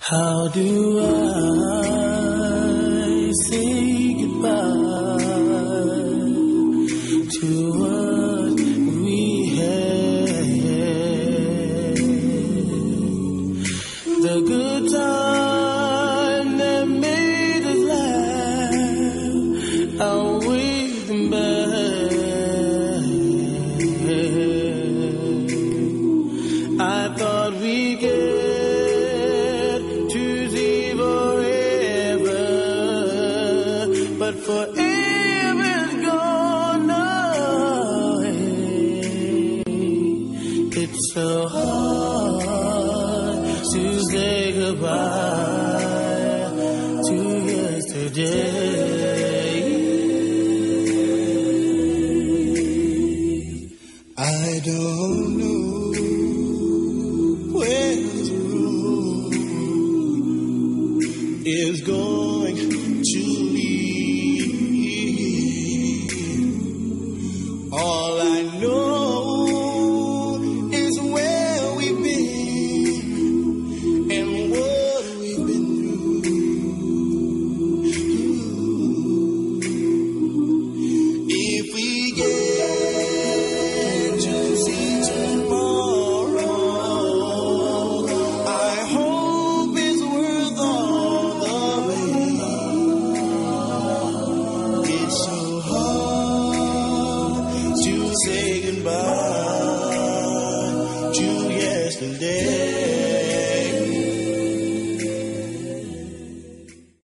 How do I say goodbye to what we had? The good time that made us laugh, outweigh them bad. I thought we get but forever is gone away. It's so hard to say goodbye to yesterday. I don't know where the road is going.